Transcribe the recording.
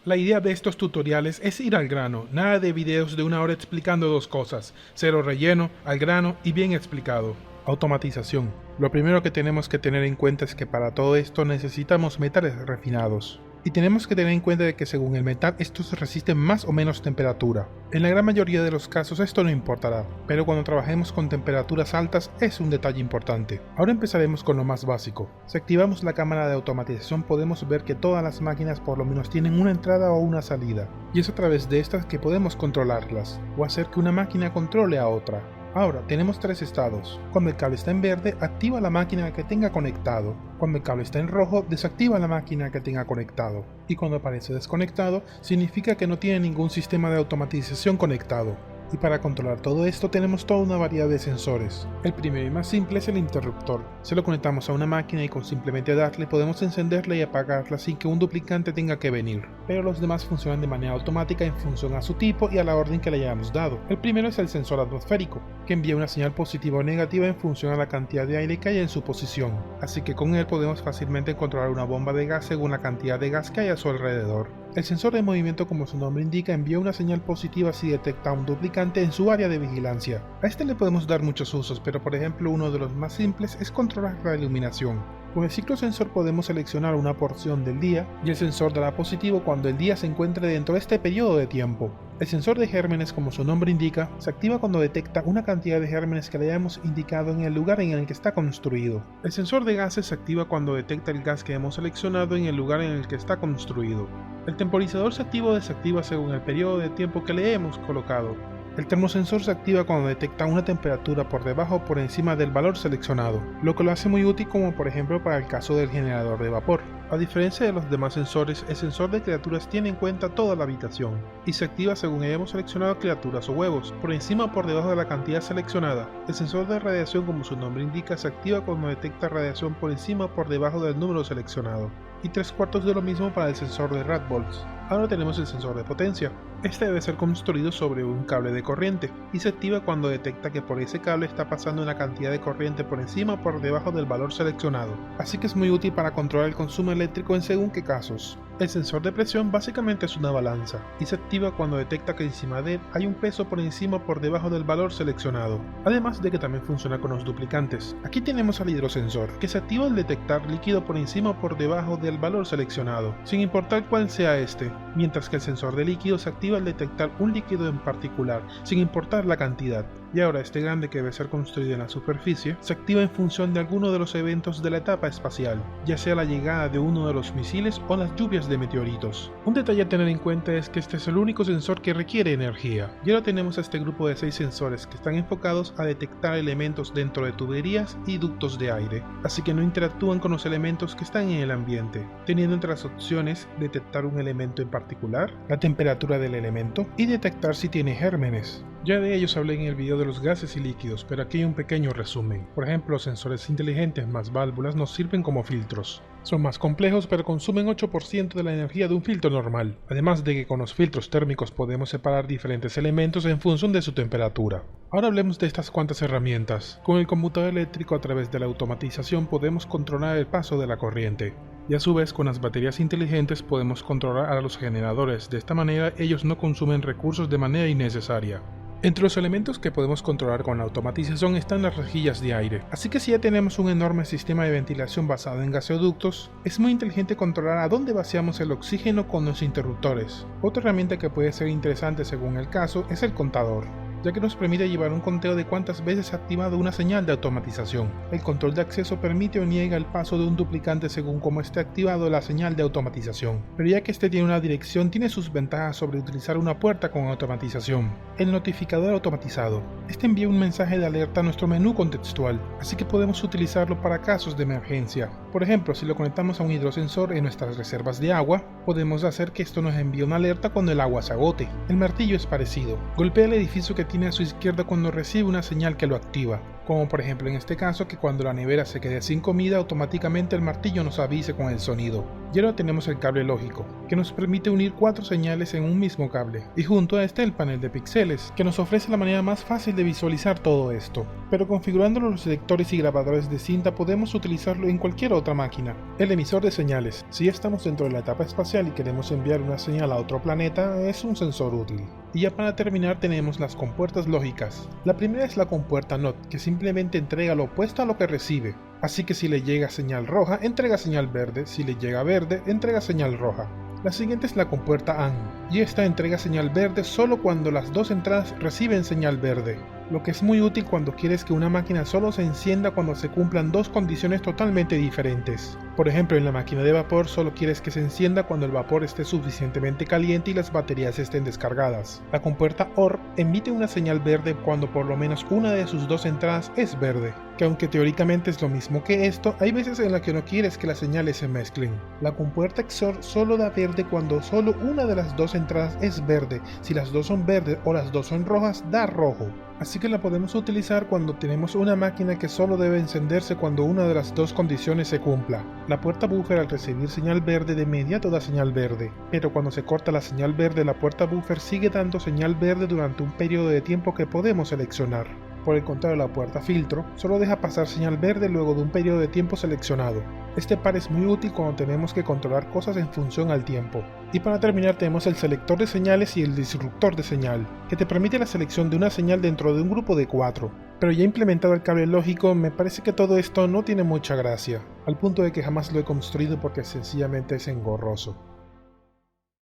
La idea de estos tutoriales es ir al grano, nada de videos de 1 hora explicando 2 cosas, cero relleno, al grano y bien explicado. Automatización. Lo primero que tenemos que tener en cuenta es que para todo esto necesitamos metales refinados. Y tenemos que tener en cuenta de que según el metal estos resisten más o menos temperatura. En la gran mayoría de los casos esto no importará, pero cuando trabajemos con temperaturas altas es un detalle importante. Ahora empezaremos con lo más básico. Si activamos la cámara de automatización podemos ver que todas las máquinas por lo menos tienen una entrada o una salida, y es a través de estas que podemos controlarlas, o hacer que una máquina controle a otra. Ahora tenemos 3 estados. Cuando el cable está en verde, activa la máquina que tenga conectado. Cuando el cable está en rojo, desactiva la máquina que tenga conectado. Y cuando aparece desconectado, significa que no tiene ningún sistema de automatización conectado. Y para controlar todo esto tenemos toda una variedad de sensores. El primero y más simple es el interruptor. Se lo conectamos a una máquina y con simplemente darle podemos encenderla y apagarla sin que un duplicante tenga que venir. Pero los demás funcionan de manera automática en función a su tipo y a la orden que le hayamos dado. El primero es el sensor atmosférico, que envía una señal positiva o negativa en función a la cantidad de aire que haya en su posición. Así que con él podemos fácilmente controlar una bomba de gas según la cantidad de gas que hay a su alrededor. El sensor de movimiento, como su nombre indica, envía una señal positiva si detecta un duplicante en su área de vigilancia. A este le podemos dar muchos usos, pero por ejemplo uno de los más simples es controlar la iluminación. Con el ciclo sensor podemos seleccionar una porción del día y el sensor dará positivo cuando el día se encuentre dentro de este periodo de tiempo. El sensor de gérmenes, como su nombre indica, se activa cuando detecta una cantidad de gérmenes que le hayamos indicado en el lugar en el que está construido. El sensor de gases se activa cuando detecta el gas que hemos seleccionado en el lugar en el que está construido. El temporizador se activa o desactiva según el periodo de tiempo que le hemos colocado. El termosensor se activa cuando detecta una temperatura por debajo o por encima del valor seleccionado, lo que lo hace muy útil como por ejemplo para el caso del generador de vapor. A diferencia de los demás sensores, el sensor de criaturas tiene en cuenta toda la habitación y se activa según hayamos seleccionado criaturas o huevos, por encima o por debajo de la cantidad seleccionada. El sensor de radiación, como su nombre indica, se activa cuando detecta radiación por encima o por debajo del número seleccionado, y 3/4 de lo mismo para el sensor de Radvolts. Ahora tenemos el sensor de potencia. Este debe ser construido sobre un cable de corriente y se activa cuando detecta que por ese cable está pasando una cantidad de corriente por encima o por debajo del valor seleccionado, así que es muy útil para controlar el consumo eléctrico en según qué casos. El sensor de presión básicamente es una balanza y se activa cuando detecta que encima de él hay un peso por encima o por debajo del valor seleccionado, además de que también funciona con los duplicantes. Aquí tenemos al hidrosensor, que se activa al detectar líquido por encima o por debajo del valor seleccionado, sin importar cuál sea este, mientras que el sensor de líquido se activa al detectar un líquido en particular, sin importar la cantidad. Y ahora este grande, que debe ser construido en la superficie, se activa en función de alguno de los eventos de la etapa espacial, ya sea la llegada de uno de los misiles o las lluvias de meteoritos. Un detalle a tener en cuenta es que este es el único sensor que requiere energía. Y ahora tenemos a este grupo de 6 sensores que están enfocados a detectar elementos dentro de tuberías y ductos de aire, así que no interactúan con los elementos que están en el ambiente, teniendo entre las opciones detectar un elemento en particular, la temperatura del elemento y detectar si tiene gérmenes. Ya de ellos hablé en el video de los gases y líquidos, pero aquí hay un pequeño resumen. Por ejemplo, los sensores inteligentes más válvulas nos sirven como filtros. Son más complejos pero consumen 8% de la energía de un filtro normal, además de que con los filtros térmicos podemos separar diferentes elementos en función de su temperatura. Ahora hablemos de estas cuantas herramientas. Con el conmutador eléctrico, a través de la automatización, podemos controlar el paso de la corriente. Y a su vez, con las baterías inteligentes podemos controlar a los generadores. De esta manera ellos no consumen recursos de manera innecesaria. Entre los elementos que podemos controlar con la automatización están las rejillas de aire, así que si ya tenemos un enorme sistema de ventilación basado en gaseoductos, es muy inteligente controlar a dónde vaciamos el oxígeno con los interruptores. Otra herramienta que puede ser interesante según el caso es el contador, ya que nos permite llevar un conteo de cuántas veces se ha activado una señal de automatización. El control de acceso permite o niega el paso de un duplicante según cómo esté activado la señal de automatización, pero ya que este tiene una dirección, tiene sus ventajas sobre utilizar una puerta con automatización. El notificador automatizado. Este envía un mensaje de alerta a nuestro menú contextual, así que podemos utilizarlo para casos de emergencia. Por ejemplo, si lo conectamos a un hidrosensor en nuestras reservas de agua, podemos hacer que esto nos envíe una alerta cuando el agua se agote. El martillo es parecido. Golpea el edificio que máquina a su izquierda cuando recibe una señal que lo activa, como por ejemplo en este caso que cuando la nevera se quede sin comida automáticamente el martillo nos avise con el sonido. Y ahora tenemos el cable lógico, que nos permite unir 4 señales en un mismo cable, y junto a este el panel de píxeles, que nos ofrece la manera más fácil de visualizar todo esto. Pero configurando los lectores y grabadores de cinta podemos utilizarlo en cualquier otra máquina. El emisor de señales, si estamos dentro de la etapa espacial y queremos enviar una señal a otro planeta, es un sensor útil. Y ya para terminar tenemos las compuertas lógicas. La primera es la compuerta NOT, que simplemente entrega lo opuesto a lo que recibe. Así que si le llega señal roja, entrega señal verde, si le llega verde, entrega señal roja. La siguiente es la compuerta AND, y esta entrega señal verde solo cuando las dos entradas reciben señal verde, lo que es muy útil cuando quieres que una máquina solo se encienda cuando se cumplan dos condiciones totalmente diferentes. Por ejemplo, en la máquina de vapor solo quieres que se encienda cuando el vapor esté suficientemente caliente y las baterías estén descargadas. La compuerta OR emite una señal verde cuando por lo menos una de sus dos entradas es verde, que aunque teóricamente es lo mismo que esto, hay veces en las que no quieres que las señales se mezclen. La compuerta XOR solo da verde cuando solo una de las dos entradas es verde, si las dos son verdes o las dos son rojas, da rojo. Así que la podemos utilizar cuando tenemos una máquina que solo debe encenderse cuando una de las dos condiciones se cumpla. La puerta buffer al recibir señal verde de inmediato da señal verde, pero cuando se corta la señal verde la puerta buffer sigue dando señal verde durante un periodo de tiempo que podemos seleccionar. Por el contrario, la puerta filtro solo deja pasar señal verde luego de un periodo de tiempo seleccionado. Este par es muy útil cuando tenemos que controlar cosas en función al tiempo. Y para terminar tenemos el selector de señales y el disruptor de señal, que te permite la selección de una señal dentro de un grupo de 4. Pero ya implementado el cable lógico, me parece que todo esto no tiene mucha gracia, al punto de que jamás lo he construido porque sencillamente es engorroso.